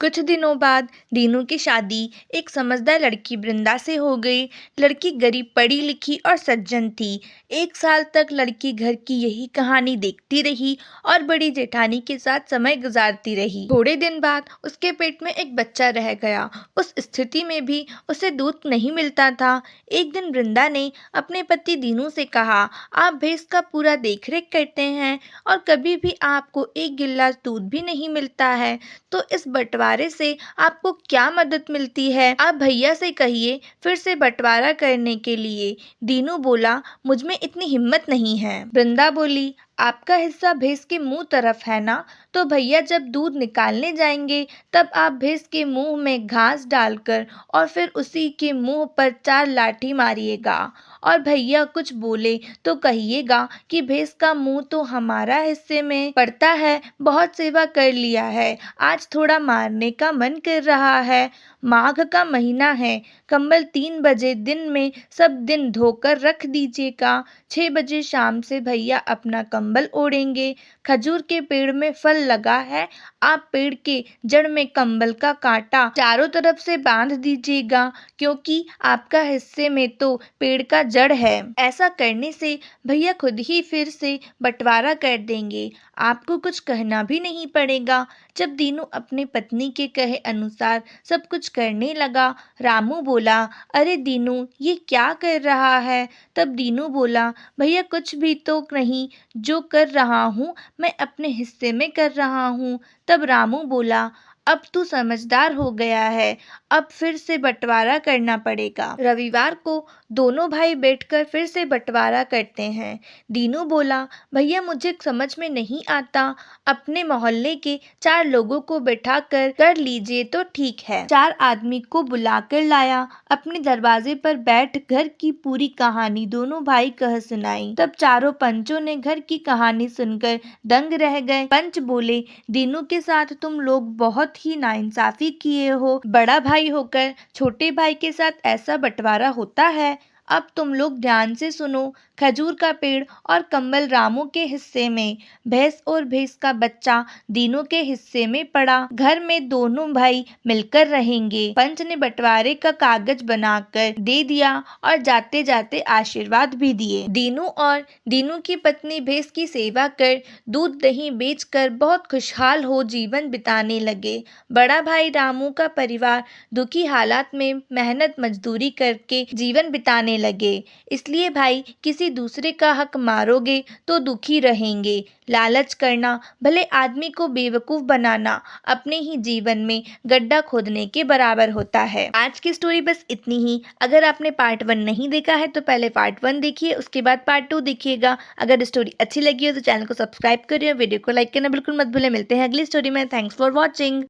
कुछ दिनों बाद दीनू की शादी एक समझदार लड़की वृंदा से हो गई। लड़की गरीब, पढ़ी लिखी और सज्जन थी। 1 साल तक लड़की घर की यही कहानी देखती रही और बड़ी जेठानी के साथ समय गुजारती रही। थोड़े दिन बाद उसके पेट में एक बच्चा रह गया। उस स्थिति में भी उसे दूध नहीं मिलता था। एक दिन वृंदा ने अपने पति दीनू से कहा, आप भैंस का पूरा देखरेख करते हैं और कभी भी आपको एक गिलास दूध भी नहीं मिलता है, तो इस बंटवारे से आपको क्या मदद मिलती है? आप भैया से कहिए फिर से बंटवारा करने के लिए। दीनू बोला, मुझ में इतनी हिम्मत नहीं है। वृंदा बोली, आपका हिस्सा भैंस के मुंह तरफ है ना, तो भैया जब दूध निकालने जाएंगे तब आप भैंस के मुंह में घास डालकर और फिर उसी के मुंह पर 4 लाठी मारिएगा और भैया कुछ बोले तो कहिएगा कि भैंस का मुंह तो हमारा हिस्से में पड़ता है, बहुत सेवा कर लिया है, आज थोड़ा मारने का मन कर रहा है। माघ का महीना है, कंबल 3 बजे दिन में सब दिन धोकर रख दीजिएगा। 6 बजे शाम से भैया अपना कंबल ओढ़ेंगे। खजूर के पेड़ में फल लगा है, आप पेड़ के जड़ में कंबल का कांटा चारों तरफ से बांध दीजिएगा, क्योंकि आपका हिस्से में तो पेड़ का जड़ है। ऐसा करने से भैया खुद ही फिर से बंटवारा कर देंगे, आपको कुछ कहना भी नहीं पड़ेगा। जब दीनू अपने पत्नी के कहे अनुसार सब कुछ करने लगा, रामू बोला, अरे दीनू ये क्या कर रहा है? तब दीनू बोला, भैया कुछ भी तो नहीं, जो कर रहा हूँ मैं अपने हिस्से में कर रहा हूँ। तब रामू बोला, अब तू समझदार हो गया है, अब फिर से बंटवारा करना पड़ेगा। रविवार को दोनों भाई बैठकर फिर से बंटवारा करते हैं। दीनू बोला, भैया मुझे समझ में नहीं आता, अपने मोहल्ले के 4 लोगों को बैठा कर लीजिए तो ठीक है। 4 आदमी को बुलाकर लाया, अपने दरवाजे पर बैठ घर की पूरी कहानी दोनों भाई कह सुनाई। तब चारों पंचों ने घर की कहानी सुनकर दंग रह गए। पंच बोले, दीनू के साथ तुम लोग बहुत ही नाइंसाफी किए हो। बड़ा भाई होकर छोटे भाई के साथ ऐसा बंटवारा होता है? अब तुम लोग ध्यान से सुनो। खजूर का पेड़ और कंबल रामू के हिस्से में, भैंस और भैंस का बच्चा दीनू के हिस्से में पड़ा। घर में दोनों भाई मिलकर रहेंगे। पंच ने बंटवारे का कागज बनाकर दे दिया और जाते जाते आशीर्वाद भी दिए। दीनू और दीनू की पत्नी भैंस की सेवा कर, दूध दही बेचकर बहुत खुशहाल हो जीवन बिताने लगे। बड़ा भाई रामू का परिवार दुखी हालात में मेहनत मजदूरी करके जीवन बिताने लगे। इसलिए भाई, किसी दूसरे का हक मारोगे तो दुखी रहेंगे। लालच करना, भले आदमी को बेवकूफ बनाना, अपने ही जीवन में गड्ढा खोदने के बराबर होता है। आज की स्टोरी बस इतनी ही। अगर आपने पार्ट 1 नहीं देखा है तो पहले पार्ट 1 देखिए, उसके बाद पार्ट 2 देखिएगा। अगर स्टोरी अच्छी लगी हो तो चैनल को सब्सक्राइब करिए, वीडियो को लाइक करना बिल्कुल मत भूलें। मिलते हैं अगली स्टोरी में। Thanks for watching.